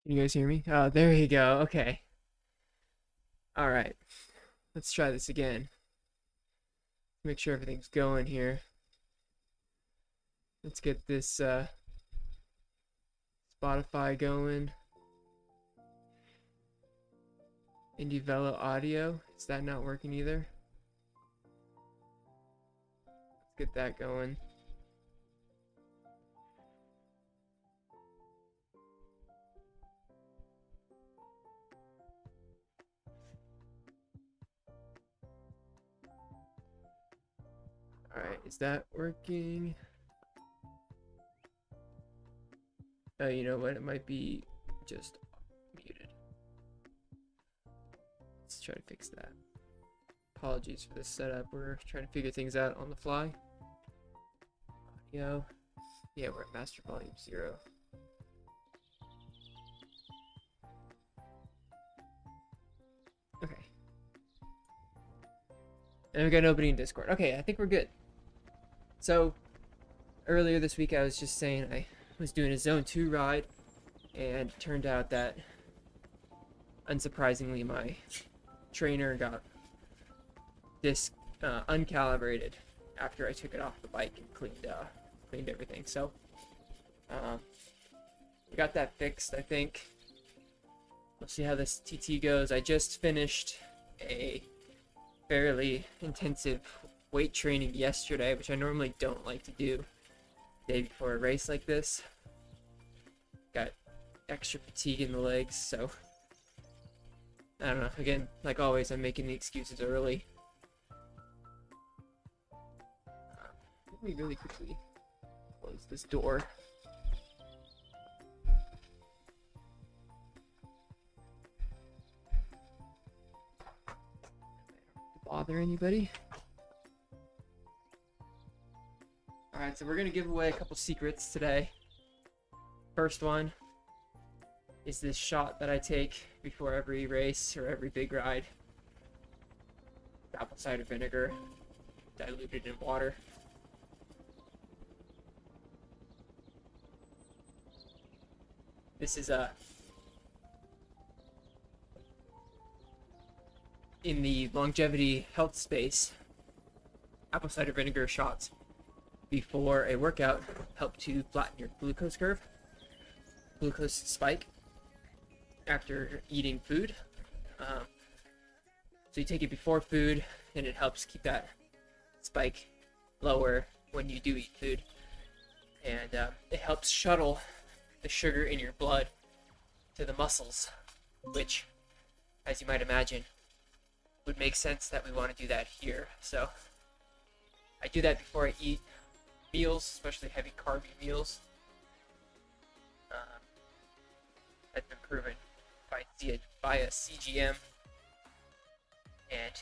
Can you guys hear me? Oh, there you go. Okay. All right. Let's try this again. Make sure everything's going here. Let's get this Spotify going. Indie audio. Is that not working either? Let's get that going. All right. Is that working? Oh, you know what? It might be just muted. Let's try to fix that. Apologies for this setup. We're trying to figure things out on the fly. Audio. Yeah, we're at master volume 0. Okay. And we got nobody in Discord. Okay, I think we're good. So, earlier this week I was just saying I was doing a Zone 2 ride, and it turned out that, unsurprisingly, my trainer got uncalibrated after I took it off the bike and cleaned everything. So, we got that fixed, I think. We'll see how this TT goes. I just finished a fairly intensive weight training yesterday, which I normally don't like to do the day before a race like this. Got extra fatigue in the legs, so I don't know. Again, like always, I'm making the excuses early. Let me really quickly close this door. Bother anybody? Alright, so we're gonna give away a couple secrets today. First one is this shot that I take before every race or every big ride. Apple cider vinegar diluted in water. This is in the longevity health space. Apple cider vinegar shots before a workout help to flatten your glucose curve, glucose spike after eating food. So you take it before food, and it helps keep that spike lower when you do eat food. And it helps shuttle the sugar in your blood to the muscles, which, as you might imagine, would make sense that we want to do that here. So I do that before I eat meals, especially heavy carby meals. That's been proven by a CGM, and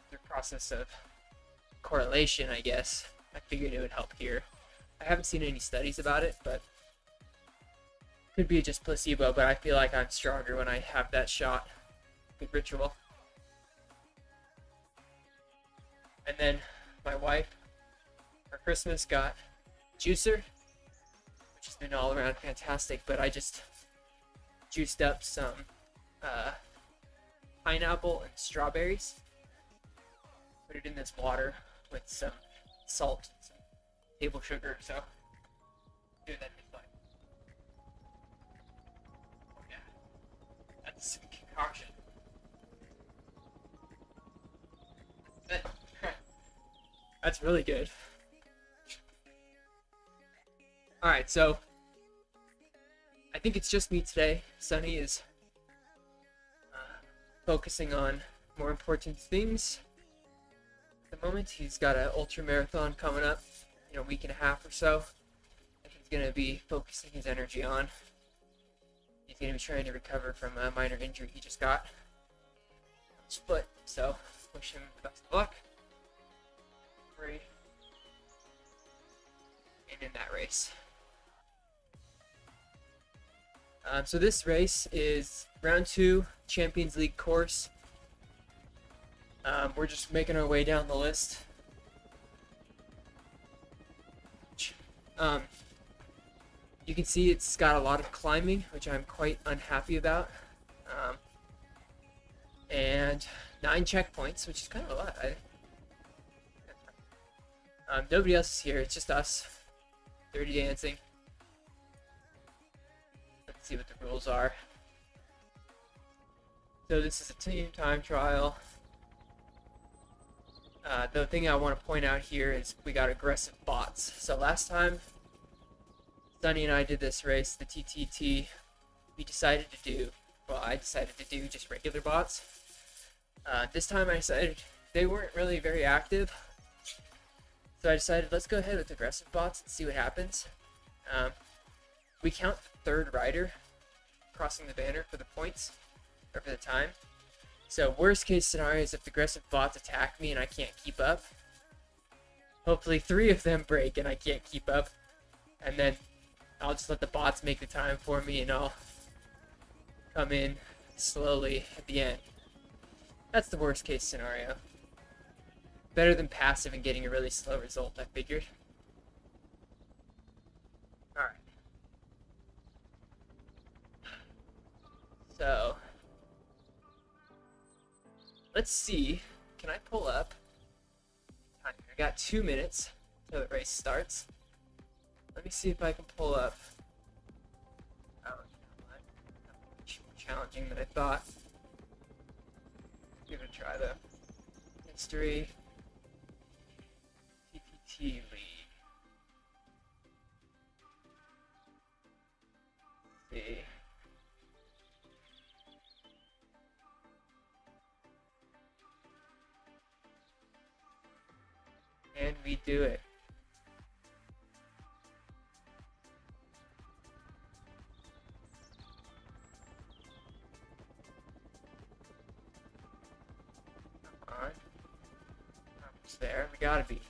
through process of correlation, I guess, I figured it would help here. I haven't seen any studies about it, but could be just placebo, but I feel like I'm stronger when I have that shot. Good ritual. And then my wife, for Christmas, got juicer, which has been all around fantastic, but I just juiced up some pineapple and strawberries, put it in this water with some salt and some table sugar, so do that in fun. Oh yeah, that's some concoction. That's really good. Alright, so I think it's just me today. Sunny is focusing on more important things at the moment. He's got an ultra marathon coming up in a week and a half or so that he's going to be focusing his energy on. He's going to be trying to recover from a minor injury he just got on his foot, so wish him the best of luck. Great. And in that race. So this race is round 2, Champions League course. We're just making our way down the list. You can see it's got a lot of climbing, which I'm quite unhappy about. And 9 checkpoints, which is kind of a lot. Nobody else is here, it's just us. Dirty Dancing. Let's see what the rules are. So this is a team time trial. The thing I want to point out here is we got aggressive bots. So last time Sunny and I did this race, the TTT, I decided to do just regular bots. This time I decided they weren't really very active. So I decided let's go ahead with aggressive bots and see what happens. We count the third rider crossing the banner for the points, or for the time. So worst case scenario is if the aggressive bots attack me and I can't keep up. Hopefully 3 of them break and I can't keep up. And then I'll just let the bots make the time for me and I'll come in slowly at the end. That's the worst case scenario. Better than passive and getting a really slow result, I figured. Alright. So, let's see. Can I pull up? I got 2 minutes until the race starts. Let me see if I can pull up. Oh, you know what? That's more challenging than I thought. Give it a try though. History. TTT lead. Let's see. And we do it. Come on. Almost there. We gotta be.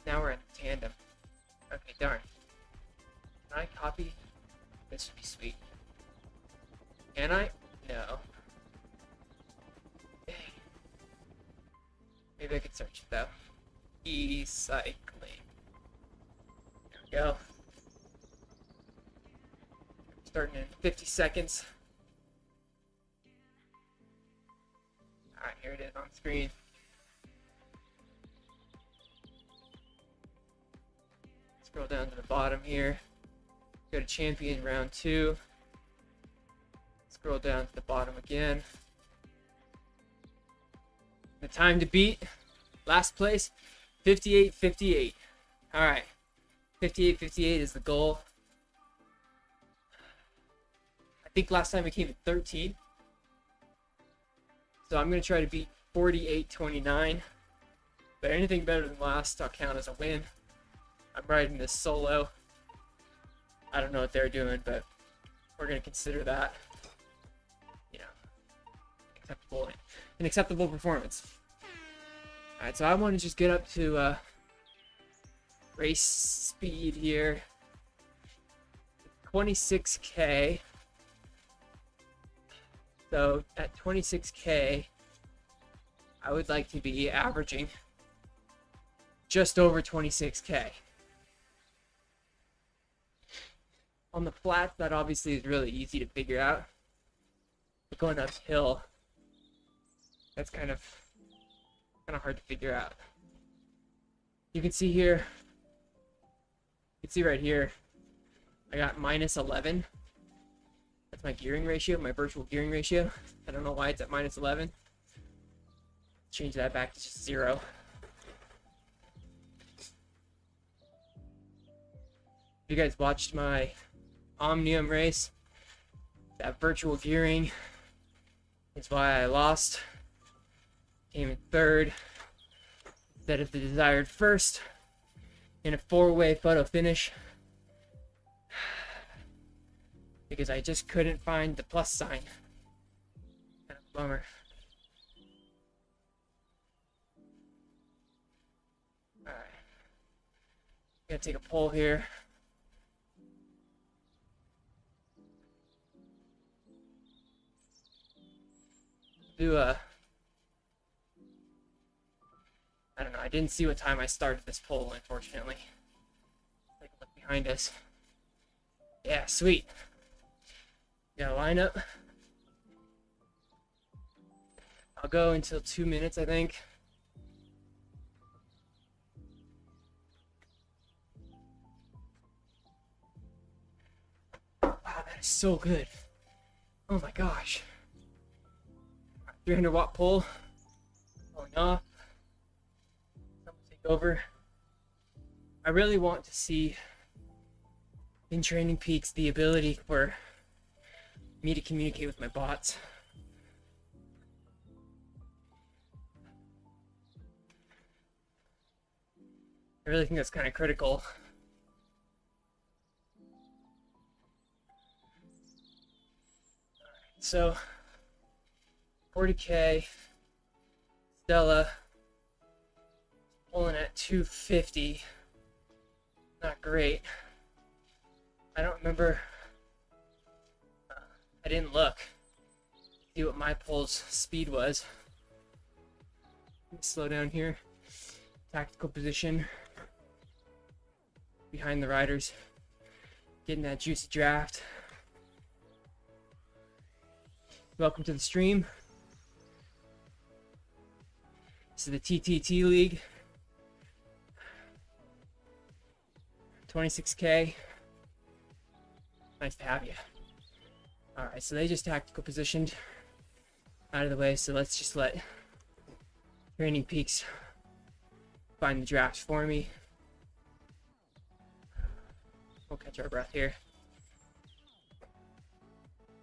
Now we're in tandem. Okay, darn. Can I copy? This would be sweet. Can I? No. Dang. Maybe I could search it though. E-cycling. There we go. Starting in 50 seconds. Alright, here it is on screen. Scroll down to the bottom here. Go to champion round 2. Scroll down to the bottom again. The time to beat, last place, 58:58. Alright, 58:58 is the goal. I think last time we came in 13. So I'm going to try to beat 48:29. But anything better than last, I'll count as a win. I'm riding this solo. I don't know what they're doing, but we're going to consider that, you know, an acceptable performance. Alright, so I want to just get up to race speed here. 26K. So at 26K, I would like to be averaging just over 26K. On the flats, that obviously is really easy to figure out. But going uphill, that's kind of hard to figure out. You can see here, you can see right here, I got -11. That's my gearing ratio, my virtual gearing ratio. I don't know why it's at -11. Change that back to just 0. You guys watched my Omnium race. That virtual gearing is why I lost. Came in 3rd instead of the desired 1st in a 4-way photo finish because I just couldn't find the plus sign. Kind of bummer. Alright. Gonna take a poll here. Do a I don't know. I didn't see what time I started this poll, unfortunately. Take a look behind us. Yeah, sweet. Got a lineup. I'll go until 2 minutes, I think. Wow, that is so good. Oh my gosh. 300 watt pull. Pulling off. Someone take over. I really want to see in TrainingPeaks the ability for me to communicate with my bots. I really think that's kind of critical. So 40K, Stella pulling at 250. Not great. I don't remember. I didn't look. See what my pull's speed was. Let me slow down here. Tactical position. Behind the riders. Getting that juicy draft. Welcome to the stream. This is the TTT League. 26K. Nice to have you. Alright, so they just tactical positioned out of the way, so let's just let TrainingPeaks find the drafts for me. We'll catch our breath here.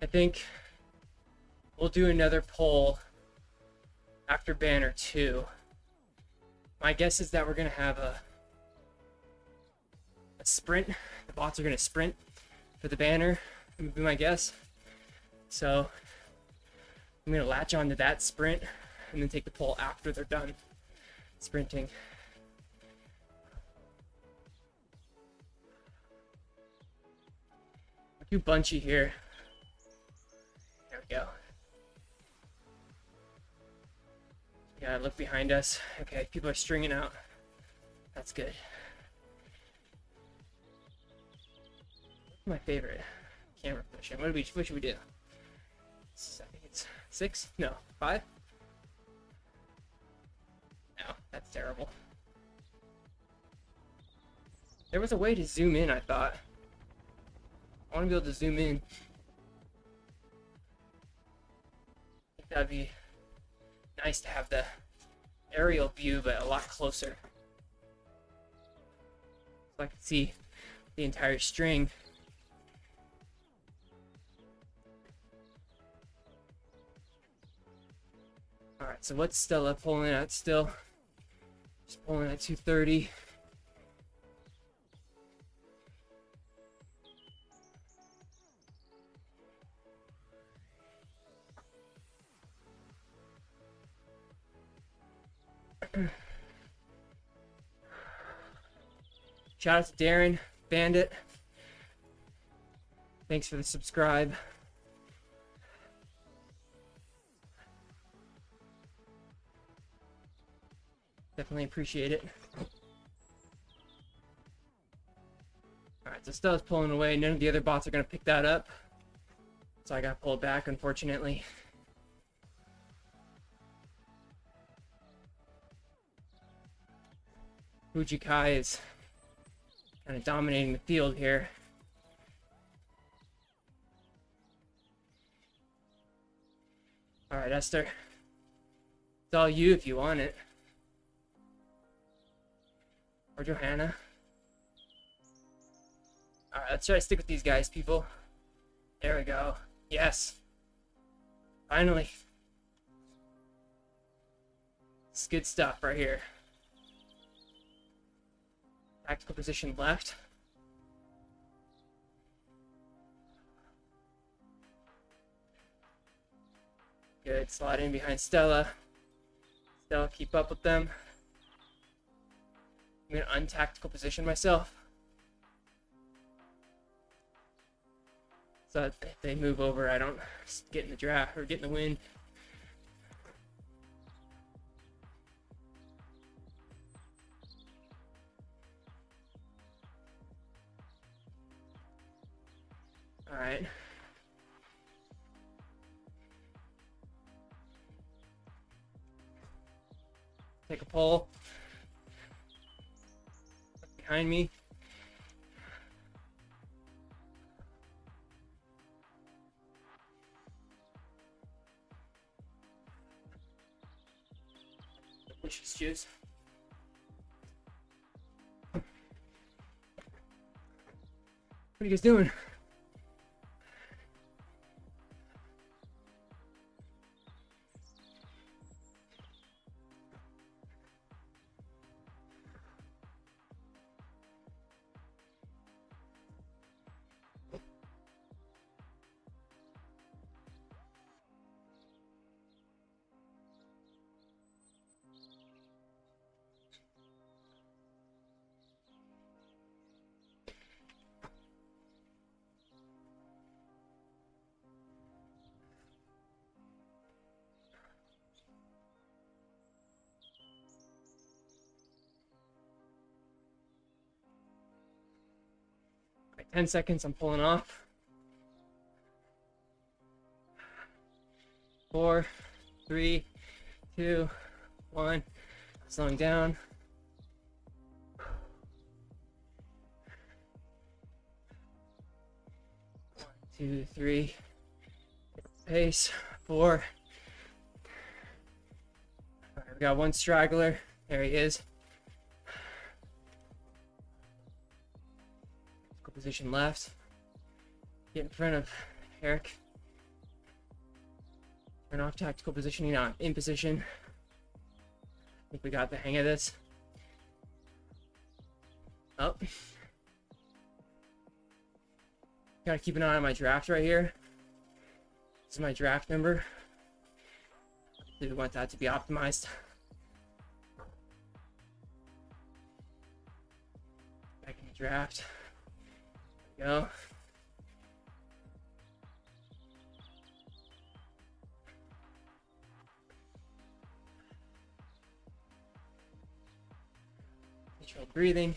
I think we'll do another poll after banner 2. My guess is that we're gonna have a sprint. The bots are gonna sprint for the banner, would be my guess. So I'm gonna latch onto that sprint and then take the poll after they're done sprinting. We're too bunchy here. There we go. Yeah, look behind us. Okay, people are stringing out. That's good. What's my favorite camera position? What should we do? I think it's 6? No, 5? No, that's terrible. There was a way to zoom in, I thought. I want to be able to zoom in. I think that'd be nice to have the aerial view, but a lot closer. So I can see the entire string. Alright, so what's Stella pulling at still? Just pulling at 230. Shout out to Darren, Bandit. Thanks for the subscribe. Definitely appreciate it. Alright, so Stella's pulling away. None of the other bots are going to pick that up. So I got pulled back, unfortunately. Fujikai is kind of dominating the field here. Alright, Esther. It's all you if you want it. Or Johanna. Alright, let's try to stick with these guys, people. There we go. Yes. Finally. It's good stuff right here. Tactical position left. Good. Slide in behind Stella. Stella, keep up with them. I'm going to untactical position myself. So that if they move over, I don't get in the draft or get in the wind. All right. Take a pull. Behind me. Delicious juice. What are you guys doing? Right, 10 seconds, I'm pulling off. 4, 3, 2, 1. Slowing down. 1, 2, 3. Pace. 4. All right, we got one straggler. There he is. Position left. Get in front of Eric. Turn off tactical positioning. Now I'm in position. I think we got the hang of this. Up. Gotta keep an eye on my draft right here. This is my draft number. We want that to be optimized. Back in the draft. Go. Control breathing.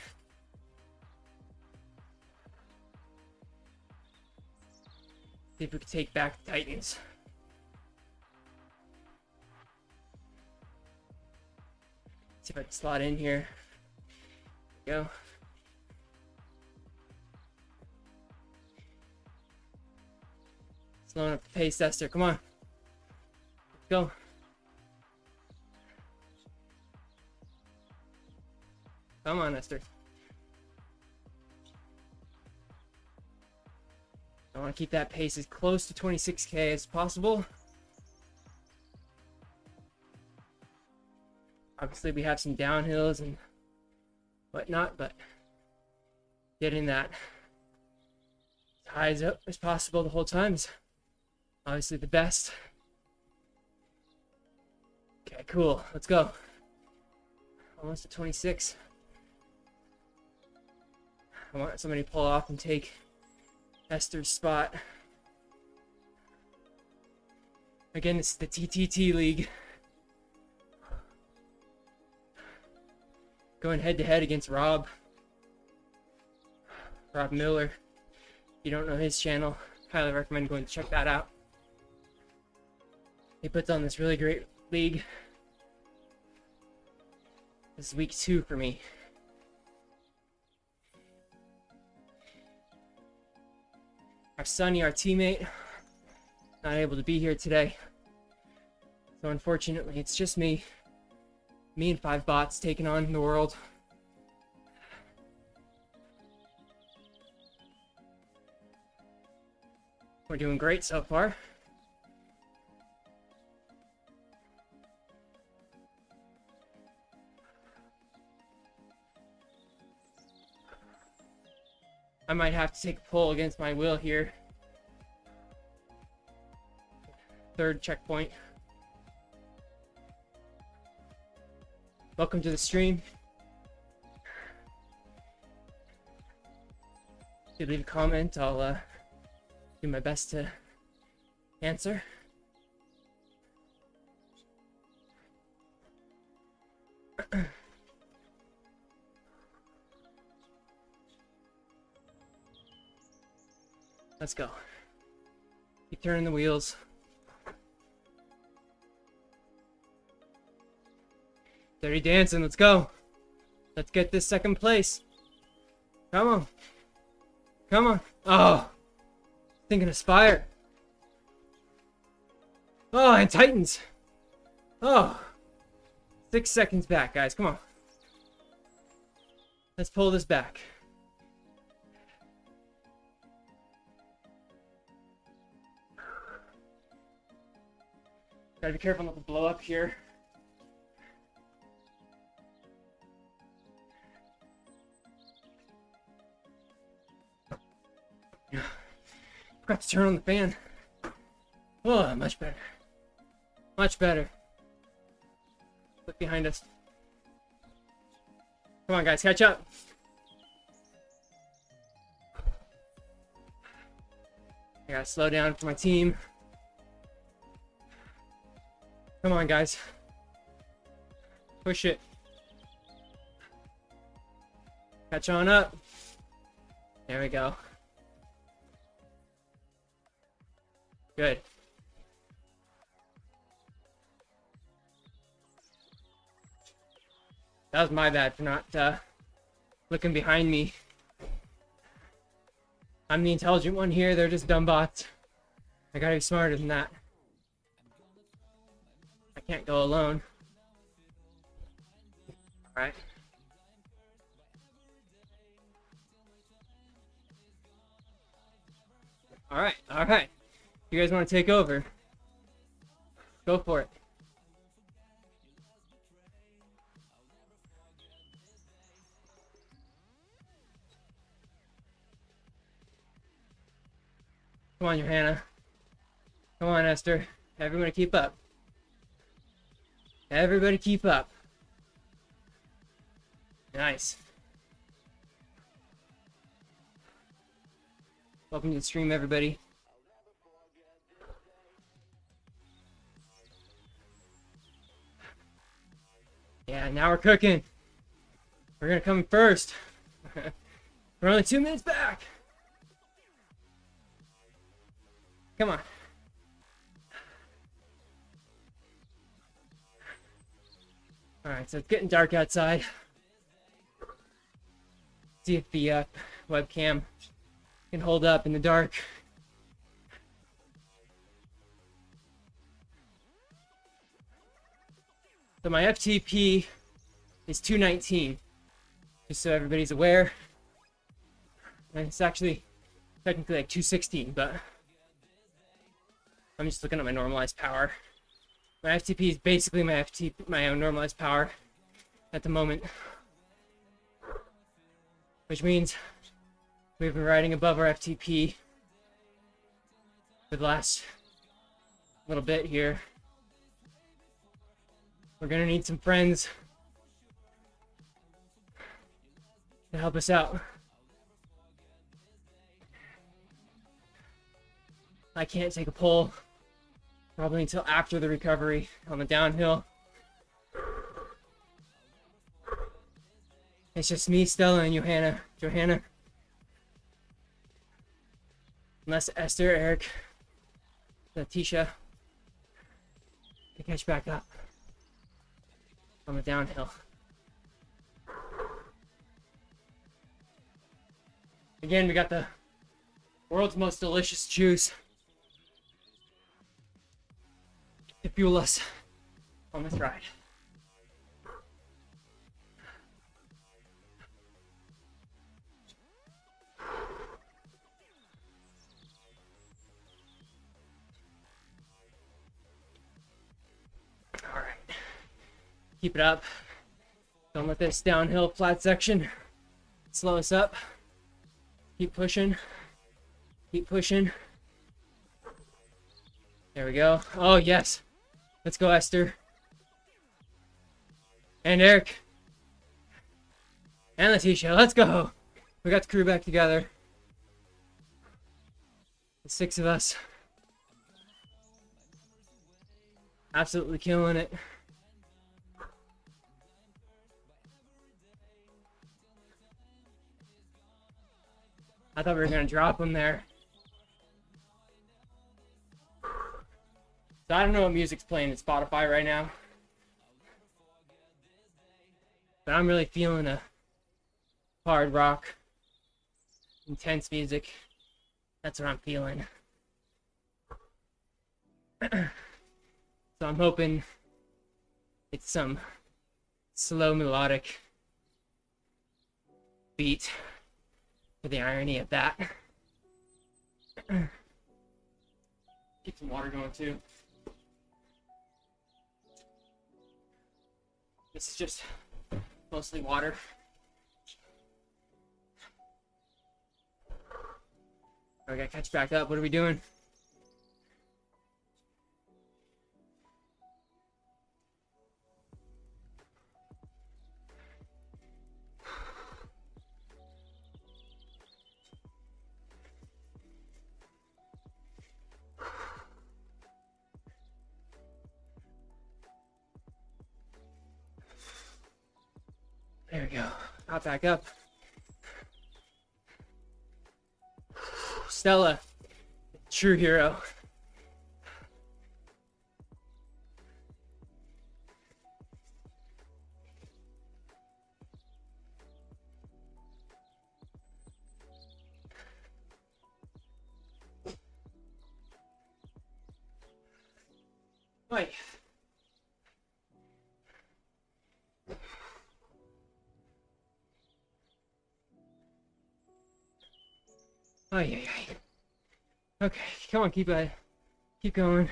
See if we can take back the tightness. See if I can slot in here. There we go. Slowing up the pace, Esther. Come on. Let's go. Come on, Esther. I want to keep that pace as close to 26K as possible. Obviously, we have some downhills and whatnot, but getting that as high as possible the whole time is obviously the best. Okay, cool. Let's go. Almost at 26. I want somebody to pull off and take Esther's spot. Again, this is the TTT league. Going head to head against Rob Miller. If you don't know his channel, highly recommend going to check that out. He puts on this really great league. This is week 2 for me. Our Sonny, our teammate, not able to be here today. So unfortunately, it's just me. Me and 5 bots taking on the world. We're doing great so far. I might have to take a pull against my will here. 3rd checkpoint. Welcome to the stream. If you leave a comment, I'll do my best to answer. Let's go. Keep turning the wheels. Dirty dancing, let's go. Let's get this second place. Come on. Come on. Oh. Thinking Aspire. Oh, and Titans. Oh. 6 seconds back, guys. Come on. Let's pull this back. Gotta be careful not to blow up here. Forgot to turn on the fan. Oh, much better. Much better. Look behind us. Come on, guys, catch up. I gotta slow down for my team. Come on, guys. Push it. Catch on up. There we go. Good. That was my bad for not looking behind me. I'm the intelligent one here. They're just dumb bots. I gotta be smarter than that. I can't go alone. Alright. Alright. You guys want to take over? Go for it. Come on, Johanna. Come on, Esther. Everybody keep up. Everybody keep up. Nice. Welcome to the stream, everybody. Yeah, now we're cooking. We're gonna come first. We're only 2 minutes back. Come on. Alright, so it's getting dark outside. See if the webcam can hold up in the dark. So my FTP is 219, just so everybody's aware. And it's actually technically like 216, but I'm just looking at my normalized power. My FTP is basically my own normalized power at the moment, which means we've been riding above our FTP for the last little bit here. We're gonna need some friends to help us out. I can't take a pull probably until after the recovery on the downhill. It's just me, Stella, and Johanna. Unless Esther, Eric, Letitia can catch back up on the downhill. Again, we got the world's most delicious juice to fuel us on this ride. All right. Keep it up. Don't let this downhill flat section slow us up. Keep pushing. Keep pushing. There we go. Oh, yes. Let's go, Esther. And Eric. And Letitia. Let's go. We got the crew back together. The 6 of us. Absolutely killing it. I thought we were going to drop them there. So I don't know what music's playing in Spotify right now, but I'm really feeling a hard rock, intense music. That's what I'm feeling. So I'm hoping it's some slow melodic beat for the irony of that. Keep some water going too. This is just mostly water. I gotta catch back up. What are we doing? There we go. Hop back up. Stella, true hero. Wait. Oh yeah. Okay, come on, keep going.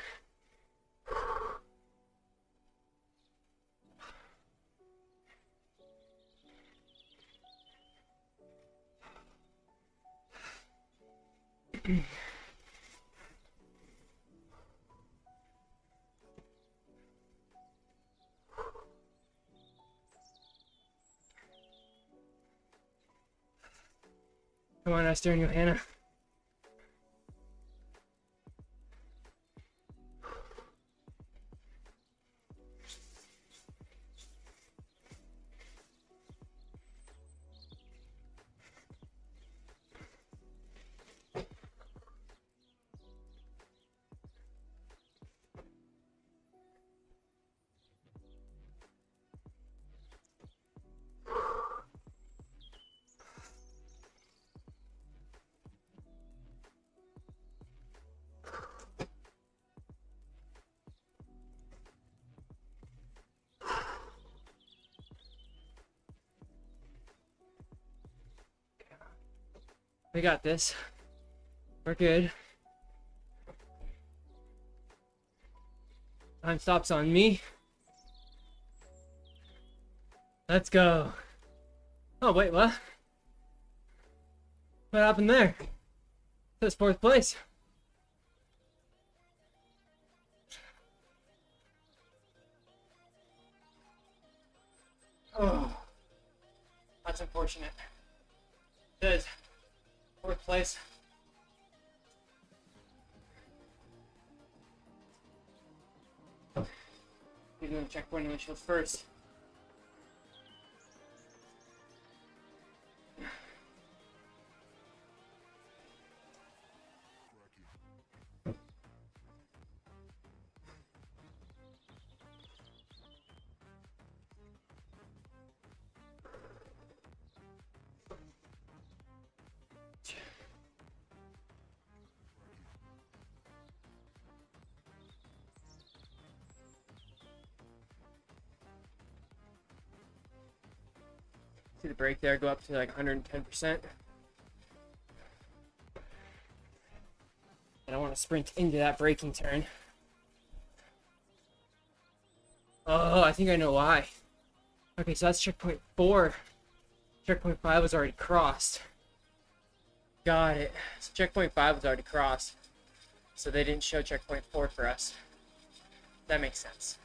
Come on, Esther and Johanna. We got this. We're good. Time stops on me. Let's go. Oh, wait, what? What happened there? That's fourth place. Oh, that's unfortunate. It is. Fourth place. You're doing checkpoint initials first. See the brake there go up to like 110%. I don't want to sprint into that braking turn. Oh, I think I know why. Okay, so that's checkpoint 4. Checkpoint 5 was already crossed. Got it. So checkpoint 5 was already crossed. So they didn't show checkpoint 4 for us. That makes sense.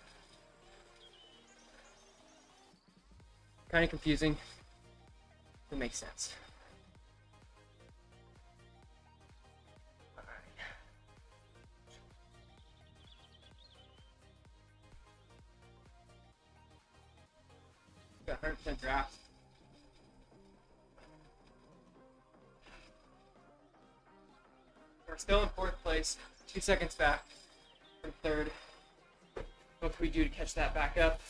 Kind of confusing. It makes sense. All right. Got 100% draft. We're still in fourth place, 2 seconds back. from third. What can we do to catch that back up?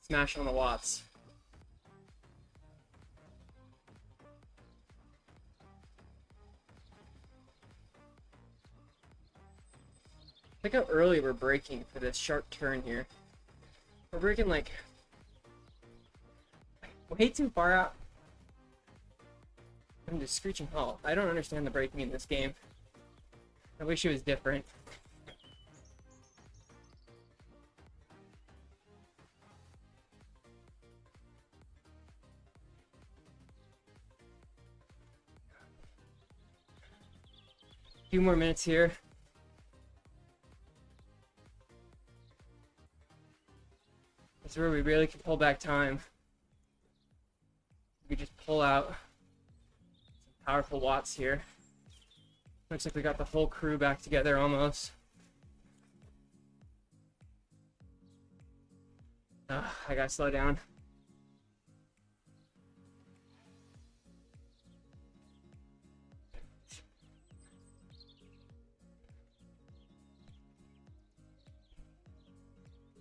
Smash on the watts. Look how early we're braking for this sharp turn here. We're braking like way too far out. I'm just screeching halt. I don't understand the braking in this game. I wish it was different. A few more minutes here. This is where we really can pull back time. We just pull out some powerful watts here. Looks like we got the whole crew back together almost. I gotta slow down.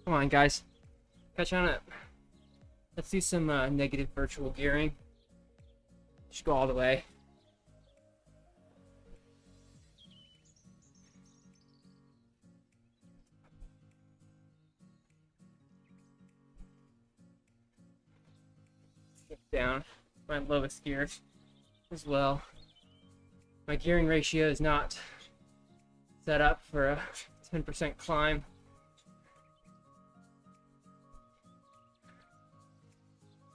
Come on, guys. Catch on up. Let's do some negative virtual gearing. Just go all the way. Get down. My lowest gear as well. My gearing ratio is not set up for a 10% climb.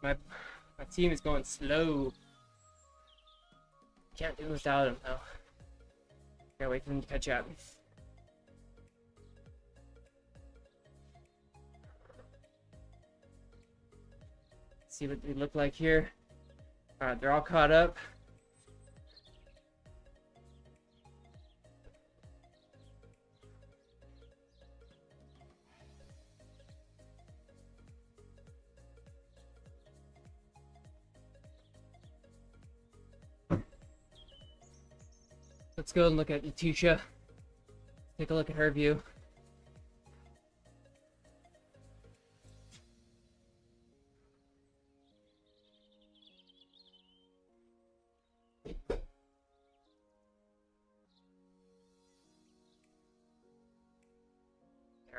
My team is going slow. Can't do it without him though. Gotta wait for him to catch up. See what they look like here. Alright, they're all caught up. Let's go and look at Yatusha. Take a look at her view. There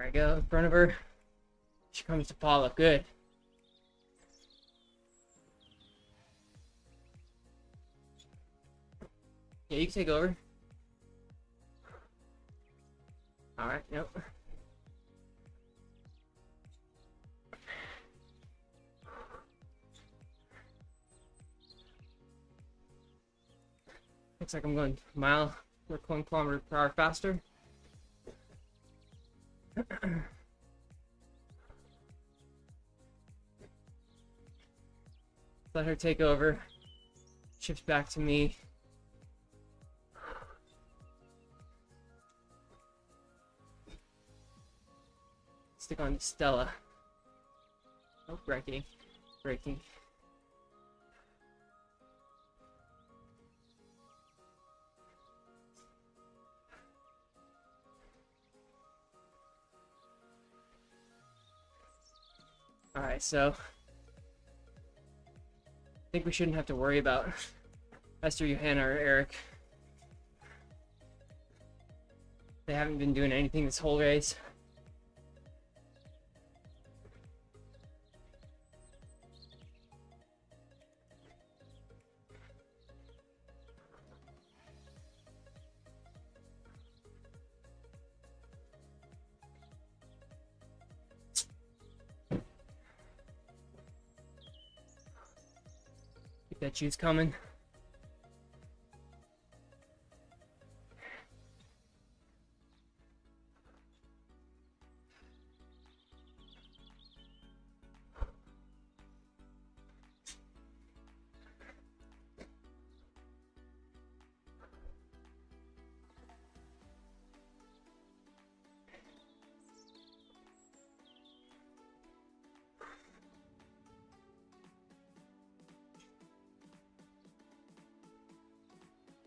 I go, in front of her. She comes to follow. Good. Yeah, you can take over. Alright, nope. Looks like I'm going a mile or 1 kilometer per hour faster. Let her take over. Shifts back to me. Stick on Stella. Oh, braking. Braking. Alright, so I think we shouldn't have to worry about Esther, Johanna, or Eric. They haven't been doing anything this whole race. Keep that juice coming.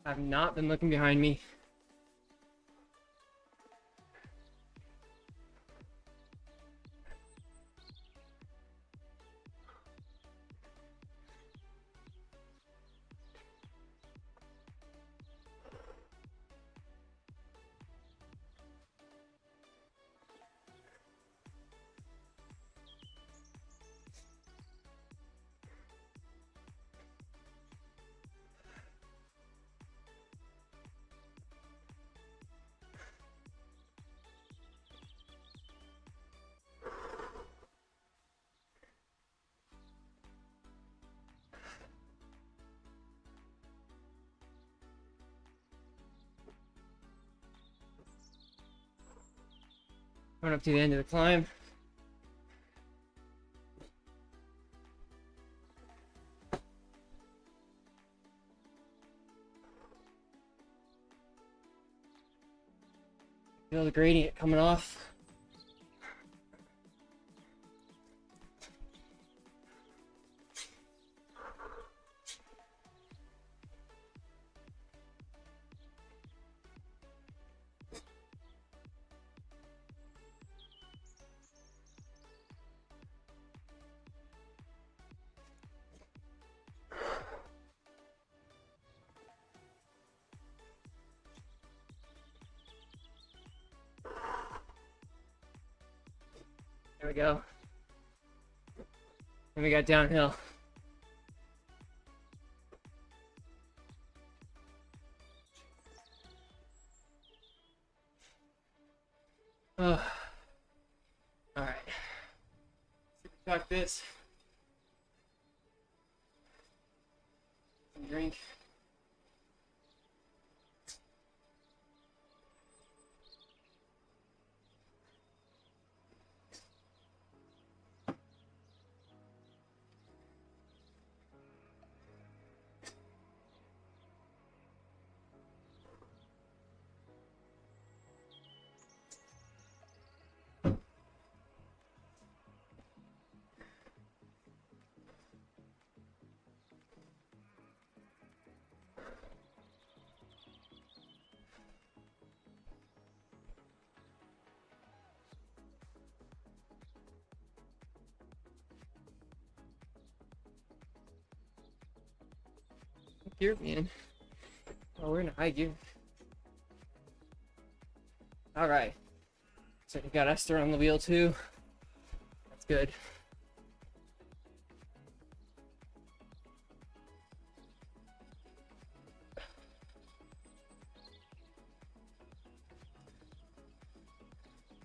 I've not been looking behind me. Coming up to the end of the climb. Feel the gradient coming off. There we go. And we got downhill. Oh. All right. Super talk this. Some drink. Gear, man. Oh, we're in a high gear. All right. So you got Esther on the wheel too. That's good.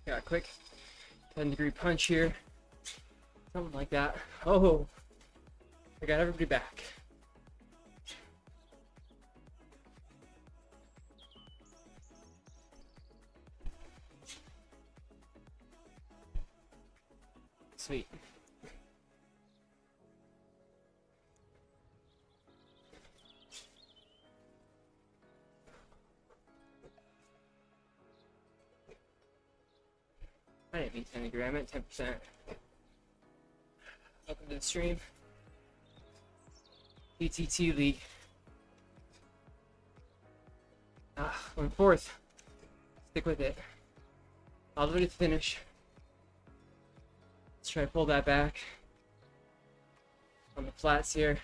Got a quick 10-degree punch here. Something like that. Oh, I got everybody back. Sweet. I didn't mean 10 degree, I meant 10%. Welcome to the stream. TTT league. Went fourth. Stick with it. All the way to the finish. Let's try to pull that back on the flats here.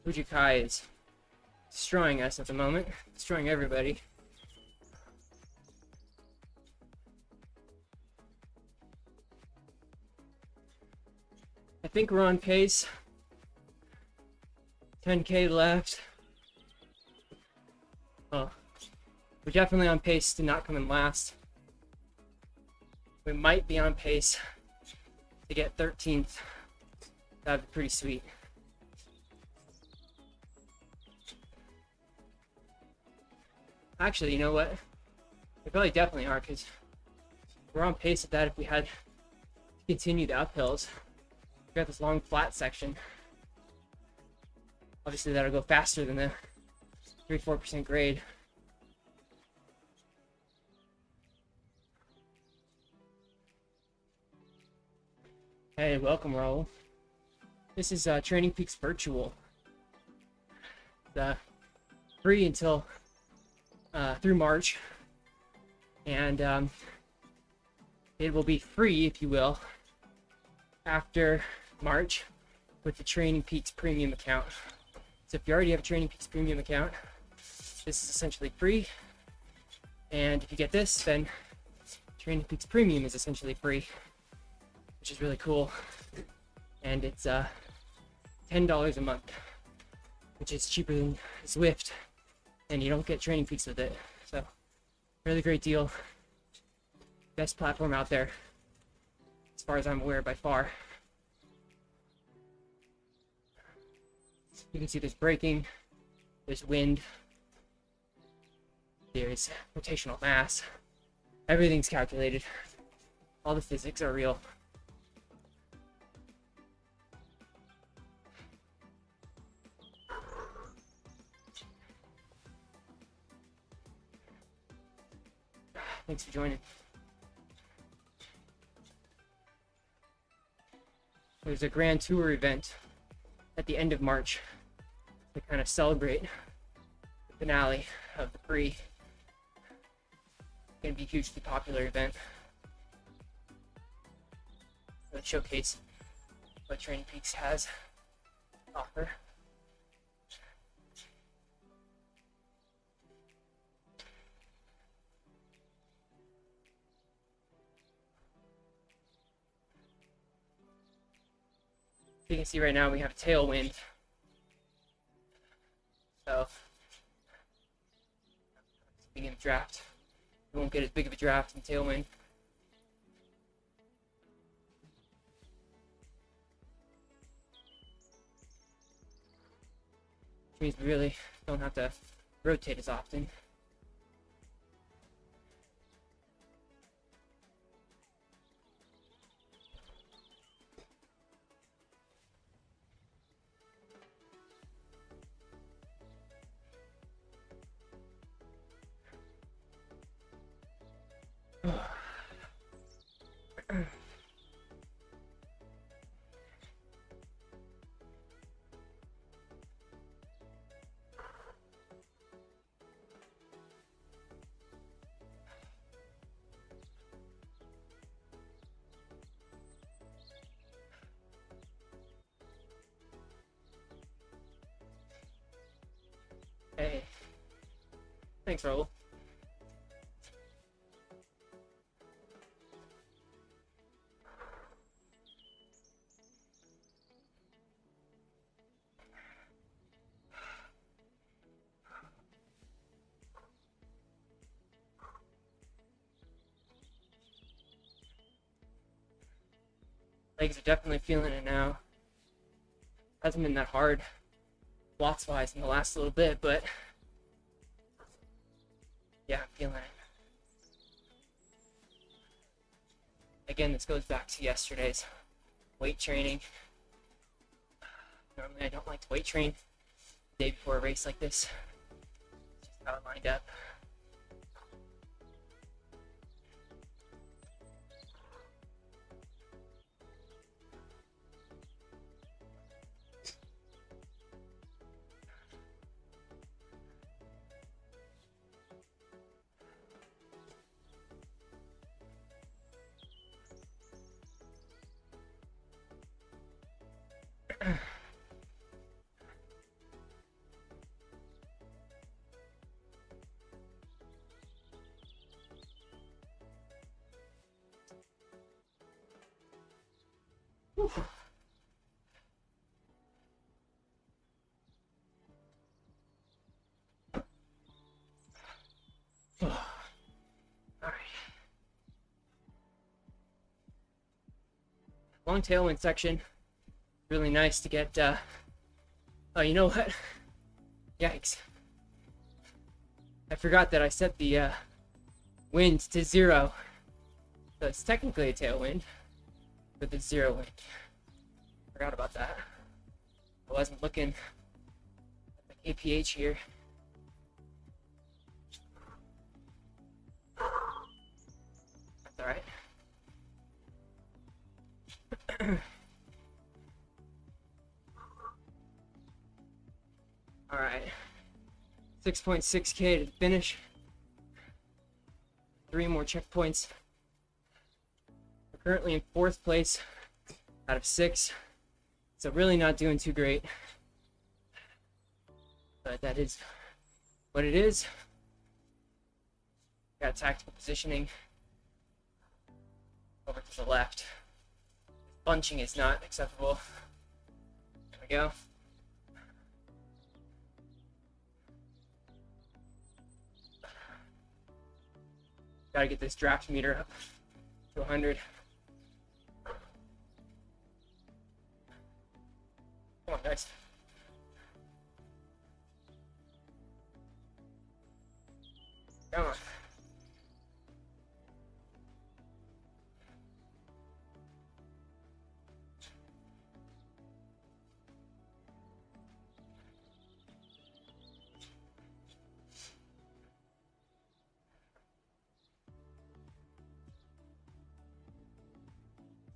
Fujikai is destroying us at the moment, destroying everybody. I think we're on pace. 10K left. Oh, we're definitely on pace to not come in last. We might be on pace to get 13th. That'd be pretty sweet. Actually, you know what? We probably definitely are, because we're on pace with that if we had to continue the uphills. We got this long flat section. Obviously, that'll go faster than the 3-4% grade. Hey, welcome, Raul. This is TrainingPeaks Virtual. Free until through March, and it will be free, if you will, after March with the TrainingPeaks Premium account. So if you already have a TrainingPeaks Premium account, this is essentially free, and if you get this, then TrainingPeaks Premium is essentially free, which is really cool. And it's $10 a month, which is cheaper than Zwift, and you don't get TrainingPeaks with it. So really great deal. Best platform out there, as far as I'm aware, by far. You can see there's braking, there's wind, there's rotational mass. Everything's calculated. All the physics are real. Thanks for joining. There's a grand tour event at the end of March to kind of celebrate the finale of the pre. It's going to be a hugely popular event. Let's showcase what Training Peaks has to offer. You can see right now we have a tailwind, so beginning of draft, we won't get as big of a draft in tailwind. Which means we really don't have to rotate as often. Hey, thanks, Raul. Legs are definitely feeling it now. Hasn't been that hard watts wise in the last little bit, but yeah, I'm feeling it. Again, this goes back to yesterday's weight training. Normally I don't like to weight train the day before a race like this. It's just how it lined up. Long tailwind section, really nice to get, oh, you know what? Yikes. I forgot that I set the wind to 0. So it's technically a tailwind, but it's 0 wind. Forgot about that. I wasn't looking at the kph here. That's alright. Alright. 6.6K to the finish. 3 more checkpoints. We're currently in 4th place out of 6. So really not doing too great. But that is what it is. Got tactical positioning over to the left. Bunching is not acceptable. There we go. Gotta get this draft meter up to 100. Come on, guys. Come on.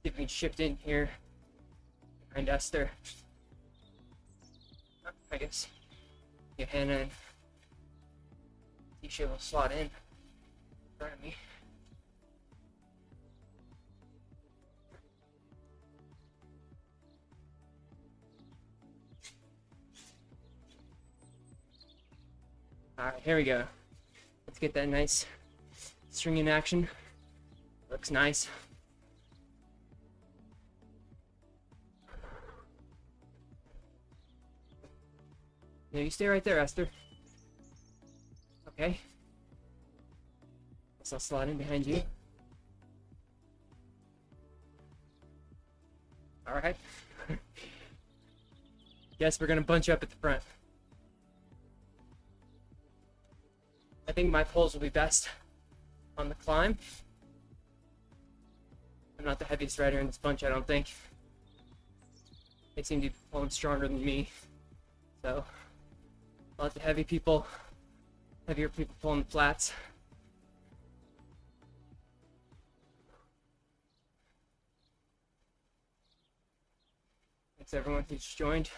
See if we can shift in here behind Esther. I guess Johanna and Tisha will slot in front of me. Alright, here we go. Let's get that nice string in action. Looks nice. No, you stay right there, Esther. Okay. Guess I'll slide in behind you. Alright. Guess we're gonna bunch up at the front. I think my pulls will be best on the climb. I'm not the heaviest rider in this bunch, I don't think. They seem to be pulling stronger than me. So, I'll let the heavier people pulling the flats. Thanks everyone who's joined.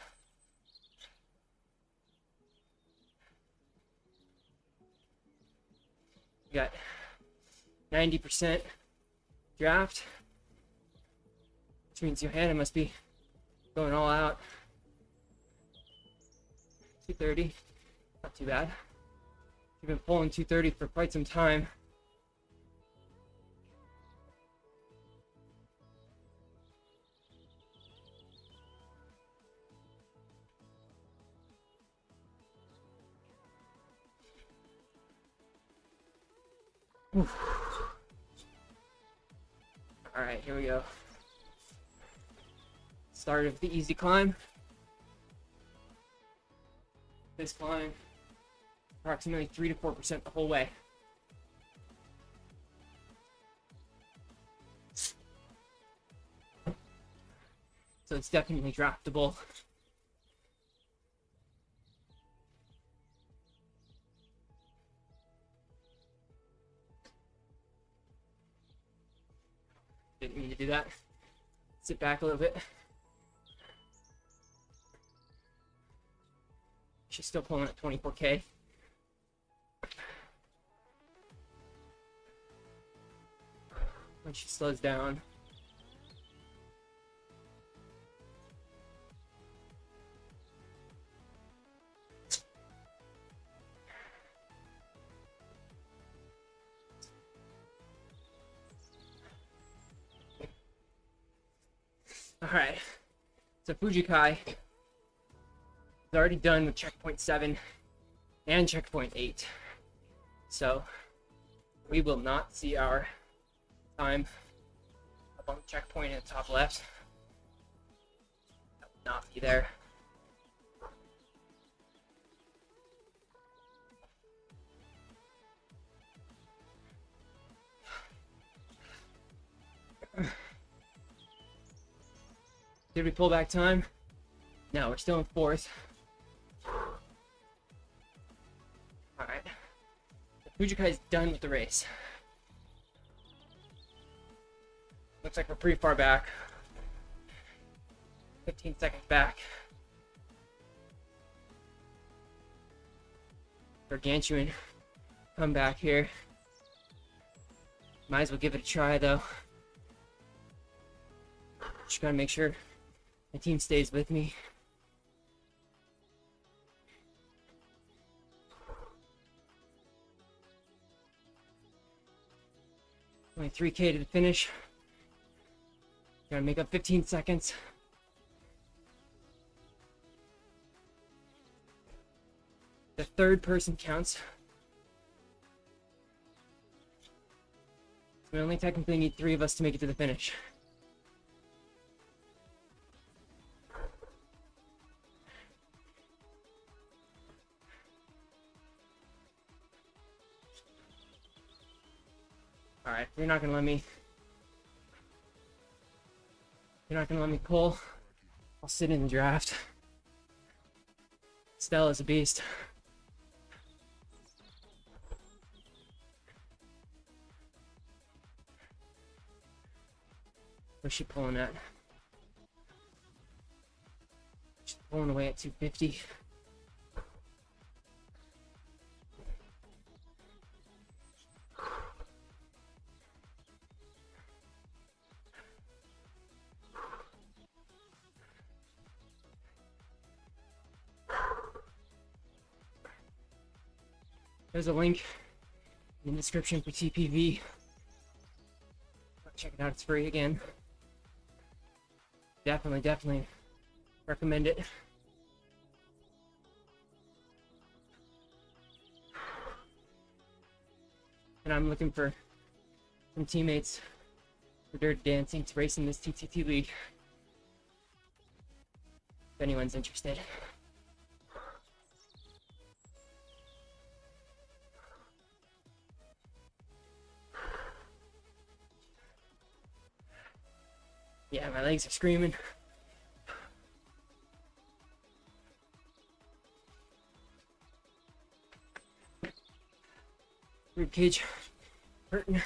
We got 90% draft, which means Johanna must be going all out. 230, not too bad. We've been pulling 230 for quite some time. All right, here we go. Start of the easy climb. This climb, approximately 3 to 4% the whole way. So it's definitely draftable. Didn't mean to do that. Sit back a little bit. She's still pulling at 24K. When she slows down. All right, so Fujikai is already done with checkpoint 7 and checkpoint 8. So we will not see our time up on the checkpoint at the top left. That will not be there. Did we pull back time? No, we're still in 4th. Alright. Fujikai's done with the race. Looks like we're pretty far back. 15 seconds back. Gargantuan come back here. Might as well give it a try though. Just gotta make sure my team stays with me. Only 3K to the finish. Gotta make up 15 seconds. The third person counts. We only technically need 3 of us to make it to the finish. Alright, you're not gonna let me pull. I'll sit in the draft. Stella's a beast. Where's she pulling at? She's pulling away at 250. There's a link in the description for TPV. Check it out, it's free again. Definitely recommend it. And I'm looking for some teammates for Dirty Dancing to race in this TTT league. If anyone's interested. Yeah, my legs are screaming. Rib cage hurting.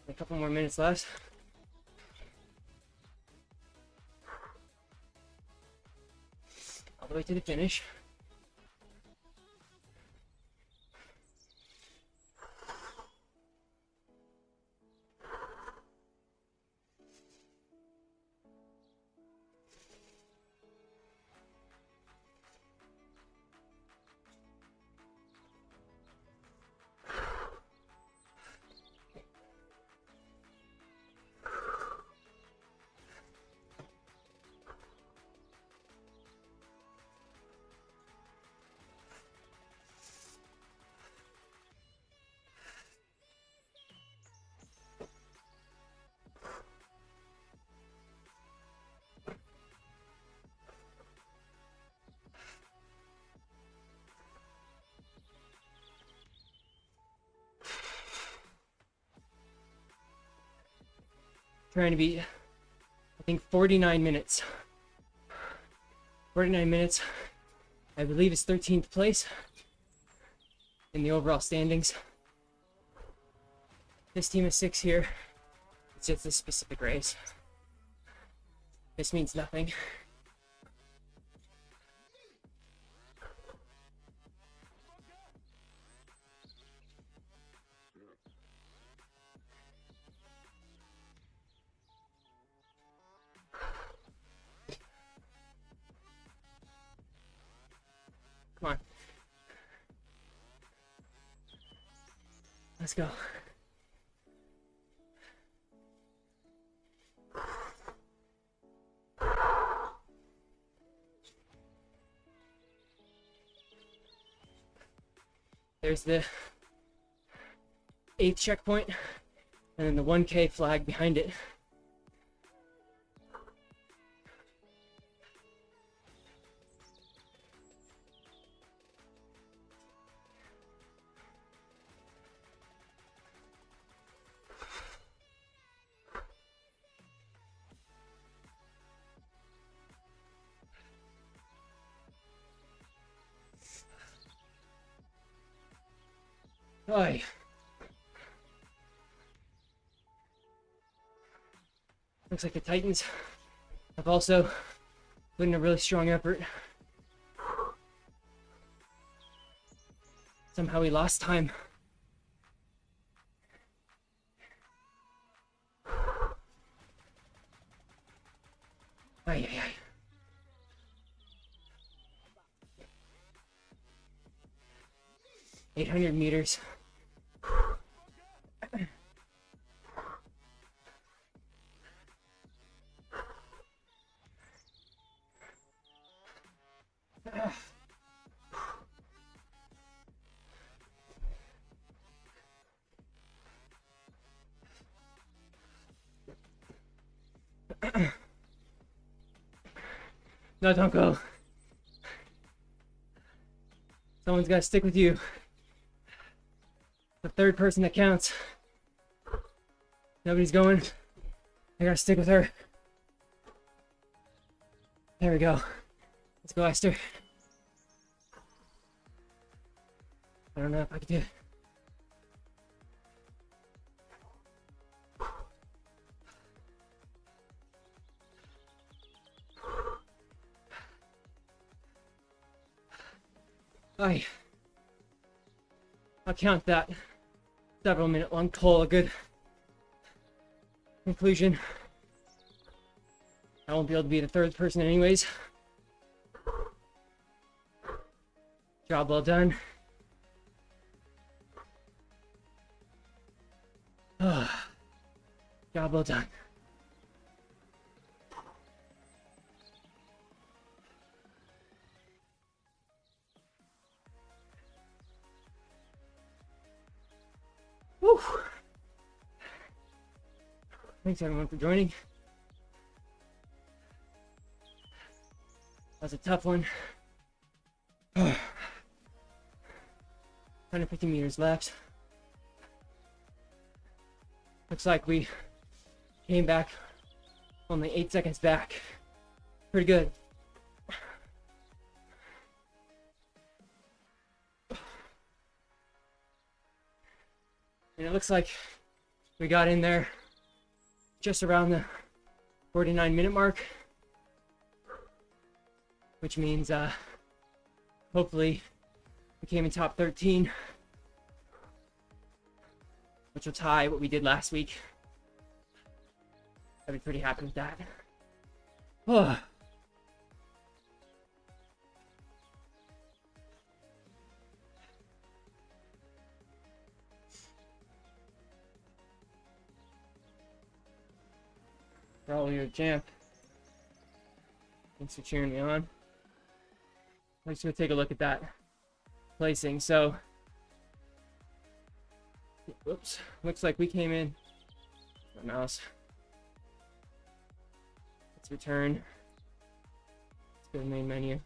A couple more minutes left. All the way to the finish. Trying to beat, I think, 49 minutes. 49 minutes. I believe it's 13th place in the overall standings. This team is 6 here. It's just a specific race. This means nothing. Come on. Let's go. There's the 8th checkpoint, and then the 1K flag behind it. Oy. Looks like the Titans have also put in a really strong effort. Somehow we lost time. Ay, ay, ay. $800 meters. No, don't go. Someone's got to stick with you. The third person that counts. Nobody's going. I gotta stick with her. There we go. Let's go, Esther. I don't know if I can do it. I'll count that several minute long call a good conclusion. I won't be able to be the third person anyways. Job well done. Job well done. Woo. Thanks everyone for joining. That was a tough one. 150 meters left. Looks like we came back only 8 seconds back. Pretty good. And it looks like we got in there just around the 49-minute mark, which means hopefully we came in top 13, which will tie what we did last week. I'd be pretty happy with that. Oh. Raul, you're a champ. Thanks for cheering me on. Let's go take a look at that placing. So, whoops, looks like we came in. My mouse. Let's return. Let's go to the main menu.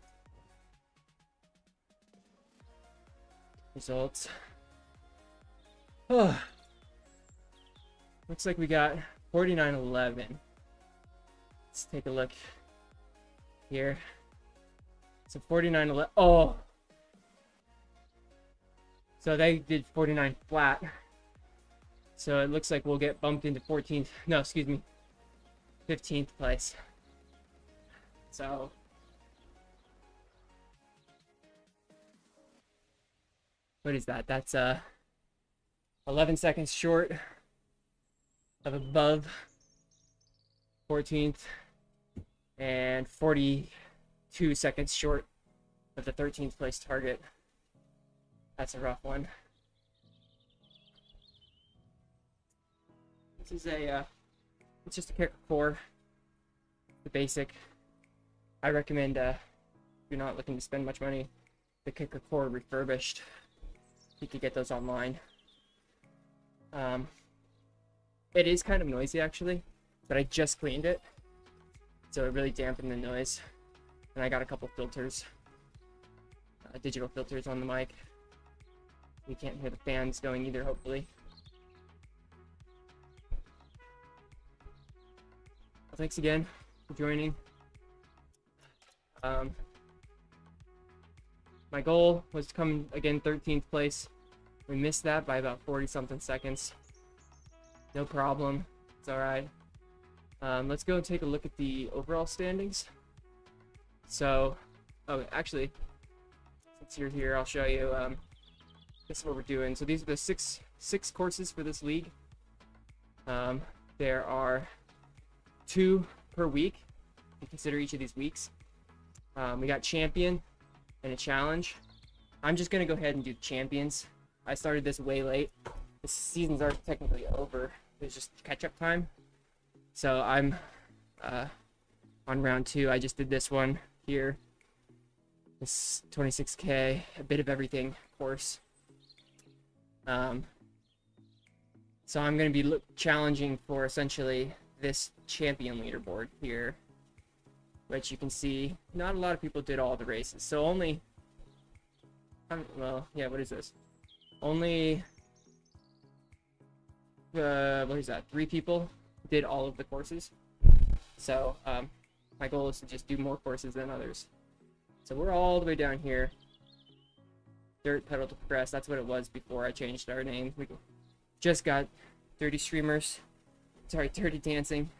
Results. Oh. Looks like we got 49.11. Let's take a look here. So 49.11. Oh! So they did 49 flat. So it looks like we'll get bumped into 14th. No, excuse me. 15th place. So. What is that? That's 11 seconds short of above 14th and 42 seconds short of the 13th place target. That's a rough one. This is a it's just a kicker core, the basic. I recommend if you're not looking to spend much money, the kicker core refurbished. You could get those online. It is kind of noisy actually, but I just cleaned it, so it really dampened the noise. And I got a couple filters, digital filters on the mic. You can't hear the fans going either, hopefully. Well, thanks again for joining. My goal was to come again 13th place. We missed that by about 40 something seconds. No problem. It's all right. Let's go and take a look at the overall standings. So, oh, actually, since you're here, I'll show you. This is what we're doing. So these are the six courses for this league. There are 2 per week. You consider each of these weeks. We got champion and a challenge. I'm just gonna go ahead and do champions. I started this way late. The seasons are technically over. It's just catch-up time. So I'm on round 2. I just did this one here. This 26K, a bit of everything course. So I'm going to be challenging for essentially this champion leaderboard here, which you can see not a lot of people did all the races. So only, well, yeah, what is this? Only, what is that? 3 people did all of the courses. So my goal is to just do more courses than others. So we're all the way down here. Dirt Pedal to Progress. That's what it was before I changed our name. We just got 30 streamers. Sorry, 30 dancing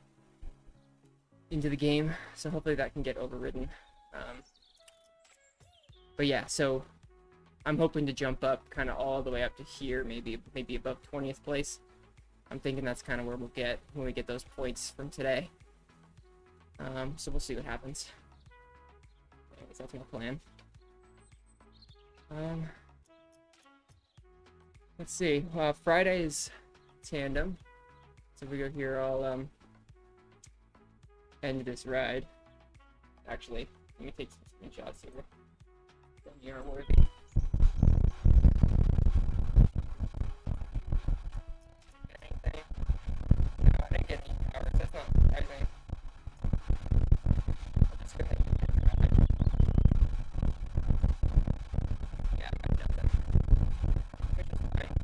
into the game. So hopefully that can get overridden. But yeah, so I'm hoping to jump up kind of all the way up to here, maybe above 20th place. I'm thinking that's kind of where we'll get when we get those points from today. So we'll see what happens. Anyways, that's my plan. Let's see. Friday is tandem. So if we go here, I'll end this ride. Actually, let me take some screenshots here. They are worthy. Anything? No, I didn't get any hours. That's not surprising. I'll just go ahead and get the ride. Yeah, I got nothing. Which is fine.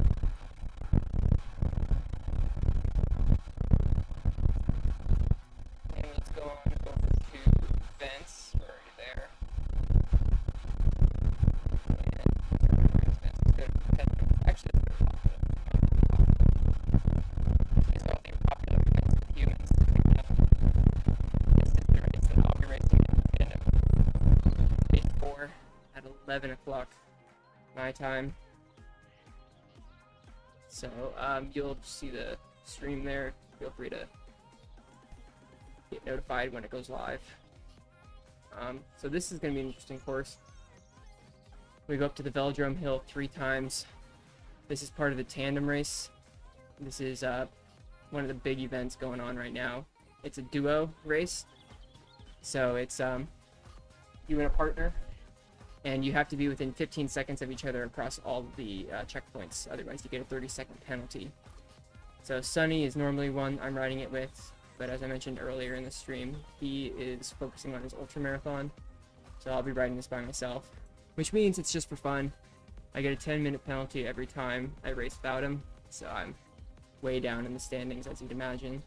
And let's go on over to events. We're already there. Actually, these are all the popular events for humans to pick up. This is the race that I'll be racing in day 4 at 11 o'clock my time. So you'll see the stream there. Feel free to get notified when it goes live. So this is going to be an interesting course. We go up to the Velodrome Hill 3 times. This is part of the tandem race. This is one of the big events going on right now. It's a duo race. So it's you and a partner. And you have to be within 15 seconds of each other across all of the checkpoints. Otherwise, you get a 30-second penalty. So Sunny is normally one I'm riding it with. But as I mentioned earlier in the stream, he is focusing on his ultramarathon. So I'll be riding this by myself. Which means it's just for fun. I get a 10-minute penalty every time I race without him, so I'm way down in the standings, as you'd imagine.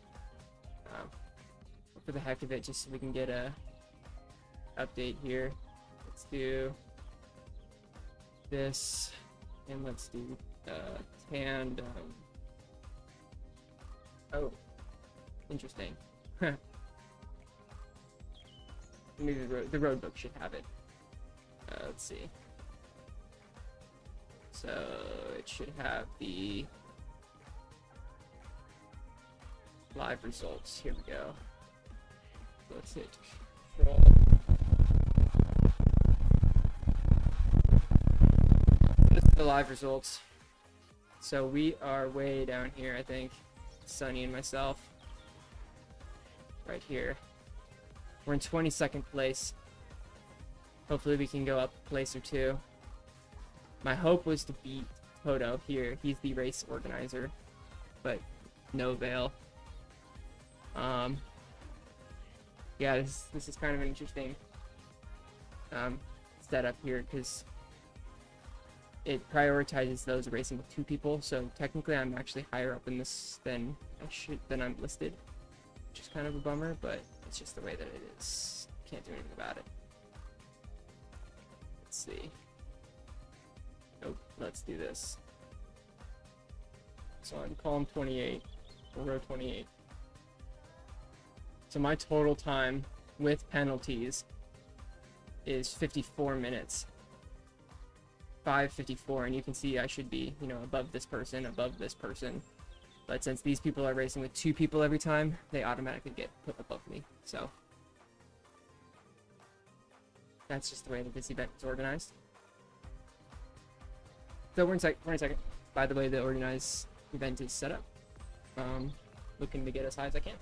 For the heck of it, just so we can get a update here. Let's do this, and let's do tandem. Oh, interesting. Maybe the road book should have it. Let's see. So it should have the live results. Here we go. So let's hit control. This is the live results. So we are way down here, I think. Sunny and myself. Right here. We're in 22nd place. Hopefully we can go up a place or 2. My hope was to beat Toto here. He's the race organizer, but no avail. Yeah, this is kind of an interesting setup here because it prioritizes those racing with 2 people. So technically, I'm actually higher up in this than I'm listed, which is kind of a bummer, but it's just the way that it is. Can't do anything about it. Let's see. Nope, let's do this. So I'm column 28, or row 28. So my total time with penalties is 54 minutes. 5:54, and you can see I should be, above this person, But since these people are racing with 2 people every time, they automatically get put above me. So that's just the way that this event is organized. So we're in second. By the way, the organized event is set up. Looking to get as high as I can.